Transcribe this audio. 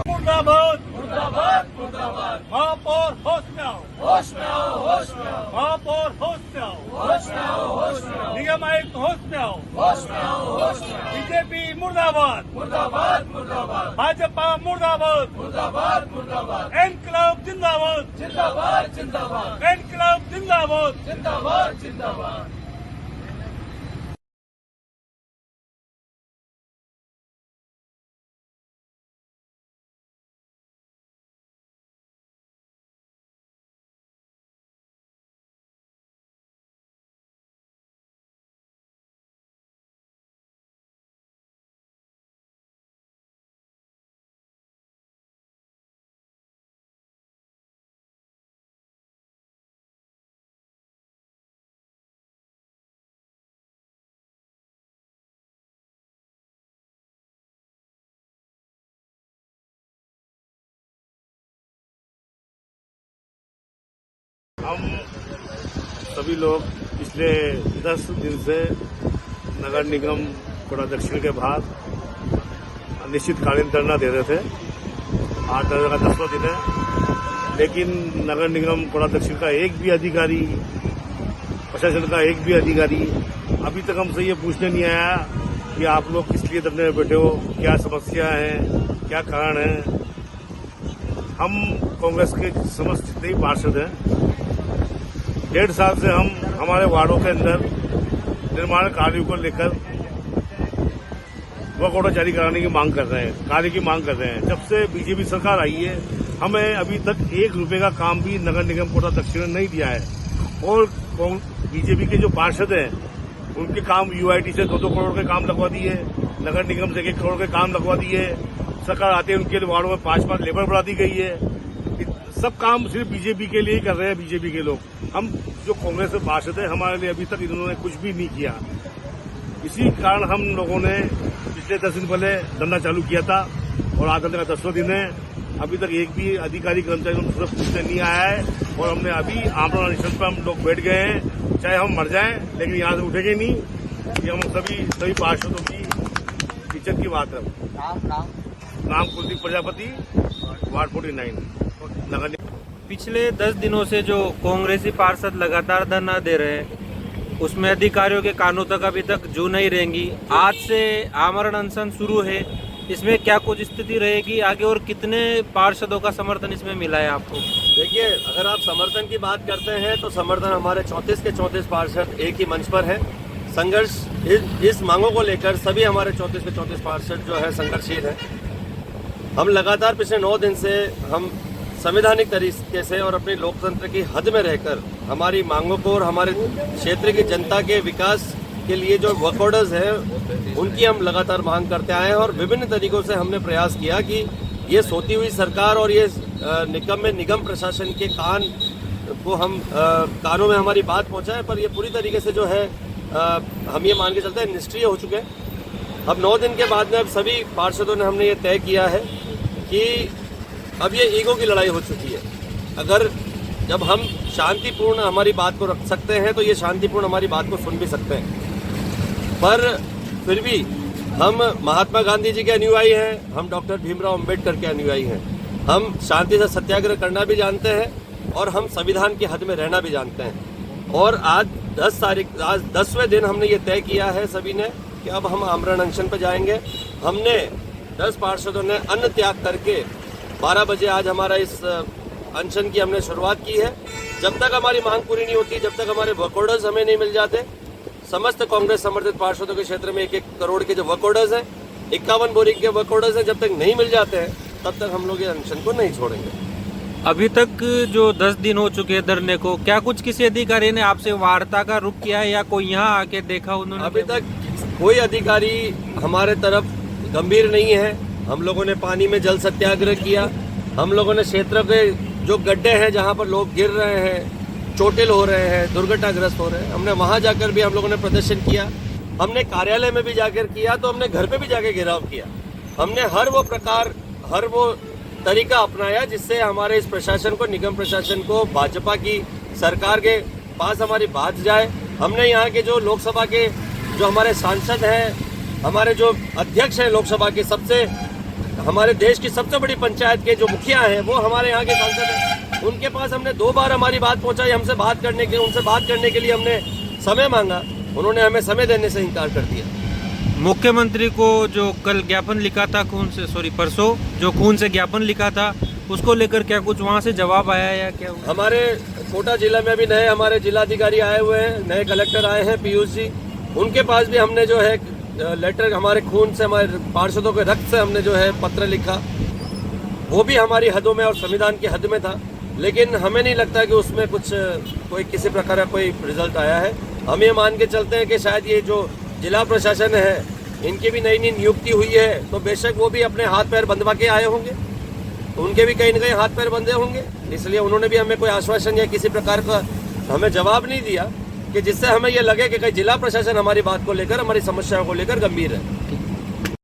मुर्दाबाद मुर्दाबाद मुर्दाबाद। महापौर होश में आओ, होश में आओ, होश में आओ। महापौर होश में आओ, होश में आओ, होश में आओ। निगम आयुक्त होश में आओ, होश में आओ, होश में आओ। बीजेपी मुर्दाबाद मुर्दाबाद मुर्दाबाद। भाजपा मुर्दाबाद मुर्दाबाद मुर्दाबाद। इनकलाब जिंदाबाद जिंदाबाद जिंदाबाद। इनकलाब जिंदाबाद जिंदाबाद जिंदाबाद। हम सभी लोग पिछले 10 दिन से नगर निगम कोटा दक्षिण के बाहर अनिश्चितकालीन धरना दे रहे थे। 8 का 10वां दिन है, लेकिन नगर निगम कोटा दक्षिण का एक भी अधिकारी, प्रशासन का एक भी अधिकारी अभी तक हमसे ये पूछने नहीं आया कि आप लोग किस लिए धरने में बैठे हो, क्या समस्या है, क्या कारण है। हम कांग्रेस के समस्त जितने ही पार्षद हैं, 1.5 साल से हम हमारे वार्डों के अंदर निर्माण कार्यों को लेकर वर्क ऑर्डर जारी कराने की मांग कर रहे हैं, कार्य की मांग कर रहे हैं। जब से बीजेपी सरकार आई है, हमें अभी तक 1 रुपए का काम भी नगर निगम कोटा दक्षिण ने नहीं दिया है। और बीजेपी के जो पार्षद हैं, उनके काम यूआईटी से 2-2 करोड़ के काम लगवा दिए, नगर निगम से 1 करोड़ के काम लगवा दिए। सरकार आते हैं, उनके वार्डों में 5-5 लेबर बढ़ा दी गई है। सब काम सिर्फ बीजेपी के लिए ही कर रहे हैं बीजेपी के लोग। हम जो कांग्रेस के पार्षद हैं, हमारे लिए अभी तक इन्होंने कुछ भी नहीं किया। इसी कारण हम लोगों ने पिछले 10 दिन पहले धरना चालू किया था और आज का 10वां दिन है। अभी तक एक भी अधिकारी कर्मचारी हमसे पूछने नहीं आया है और हमने अभी आमरण अनशन पर हम लोग बैठ गए हैं। चाहे हम मर जाएं, लेकिन यहाँ से उठेंगे नहीं। ये हम सभी पार्षदों की इज्जत की बात है। नाम कुलदीप प्रजापति, वार्ड 49 नगर। पिछले 10 दिनों से जो कांग्रेसी पार्षद लगातार धरना दे रहे हैं, उसमें अधिकारियों के कानों तक अभी तक जू नहीं रहेंगी। आज से आमरण अनशन शुरू है, इसमें क्या कुछ स्थिति रहेगी आगे और कितने पार्षदों का समर्थन इसमें मिला है आपको? देखिए, अगर आप समर्थन की बात करते हैं तो समर्थन हमारे 34 के 34 पार्षद एक ही मंच पर है। संघर्ष इस मांगों को लेकर सभी हमारे 34 के 34 पार्षद जो है संघर्षशील है। हम लगातार पिछले 9 दिन से हम संवैधानिक तरीके से और अपने लोकतंत्र की हद में रहकर हमारी मांगों को और हमारे क्षेत्र की जनता के विकास के लिए जो वर्क ऑर्डर्स हैं, उनकी हम लगातार मांग करते आए हैं। और विभिन्न तरीकों से हमने प्रयास किया कि ये सोती हुई सरकार और ये निगम प्रशासन के कानों में हमारी बात पहुंचाए, पर ये पूरी तरीके से जो है हम ये मान के चलते हैं निष्क्रिय हो चुके हैं। अब 9 दिन के बाद में अब सभी पार्षदों ने हमने ये तय किया है कि अब ये ईगो की लड़ाई हो चुकी है। अगर जब हम शांतिपूर्ण हमारी बात को रख सकते हैं तो ये शांतिपूर्ण हमारी बात को सुन भी सकते हैं, पर फिर भी हम महात्मा गांधी जी के अनुयायी हैं, हम डॉक्टर भीमराव अंबेडकर के अनुयायी हैं। हम शांति से सत्याग्रह करना भी जानते हैं और हम संविधान की हद में रहना भी जानते हैं। और आज 10वें दिन हमने ये तय किया है सभी ने कि अब हम आमरण अनशन पर जाएंगे। हमने 10 पार्षदों ने अन्न त्याग करके 12 बजे आज हमारा इस अनशन की हमने शुरुआत की है। जब तक हमारी मांग पूरी नहीं होती, जब तक हमारे वर्क ऑर्डर्स हमें नहीं मिल जाते, समस्त कांग्रेस समर्थित पार्षदों के क्षेत्र में 1-1 करोड़ के जो वर्क ऑर्डर्स हैं, 51 बोरिंग के वर्क ऑर्डर्स हैं, जब तक नहीं मिल जाते हैं तब तक हम लोग ये अनशन को नहीं छोड़ेंगे। अभी तक जो 10 दिन हो चुके हैं धरने को, क्या कुछ किसी अधिकारी ने आपसे वार्ता का रुख किया है या कोई यहाँ आके देखा उन्होंने? अभी तक कोई अधिकारी हमारे तरफ गंभीर नहीं है। हम लोगों ने पानी में जल सत्याग्रह किया, हम लोगों ने क्षेत्र के जो गड्ढे हैं जहाँ पर लोग गिर रहे हैं, चोटिल हो रहे हैं, दुर्घटनाग्रस्त हो रहे हैं, हमने वहाँ जाकर भी हम लोगों ने प्रदर्शन किया। हमने कार्यालय में भी जाकर किया, तो हमने घर पे भी जाकर घेराव किया। हमने हर वो तरीका अपनाया जिससे हमारे इस प्रशासन को, निगम प्रशासन को, भाजपा की सरकार के पास हमारी बात जाए। हमने यहाँ के जो लोकसभा के जो हमारे सांसद हैं, हमारे जो अध्यक्ष हैं लोकसभा के, सबसे हमारे देश की सबसे बड़ी पंचायत के जो मुखिया हैं वो हमारे यहाँ के सांसद हैं। उनके पास हमने 2 बार हमारी बात पहुंचाई, हमसे उनसे बात करने के लिए हमने समय मांगा, उन्होंने हमें समय देने से इनकार कर दिया। मुख्यमंत्री को जो कल ज्ञापन लिखा था परसों जो खून से ज्ञापन लिखा था, उसको लेकर क्या कुछ वहाँ से जवाब आया या क्या हुआ? हमारे कोटा जिला में अभी नए हमारे जिलाधिकारी आए हुए हैं, नए कलेक्टर आए हैं पीयूष जी, उनके पास भी हमने जो है लेटर, हमारे खून से, हमारे पार्षदों के रक्त से हमने जो है पत्र लिखा, वो भी हमारी हदों में और संविधान की हद में था, लेकिन हमें नहीं लगता कि उसमें कोई किसी प्रकार का कोई रिजल्ट आया है। हम ये मान के चलते हैं कि शायद ये जो जिला प्रशासन है, इनकी भी नई नियुक्ति हुई है, तो बेशक वो भी अपने हाथ पैर बंधवा के आए होंगे, उनके भी कहीं न कहीं हाथ पैर बंधे होंगे, इसलिए उन्होंने भी हमें कोई आश्वासन या किसी प्रकार का हमें जवाब नहीं दिया कि जिससे हमें ये लगे कि कहीं जिला प्रशासन हमारी बात को लेकर, हमारी समस्याओं को लेकर गंभीर है।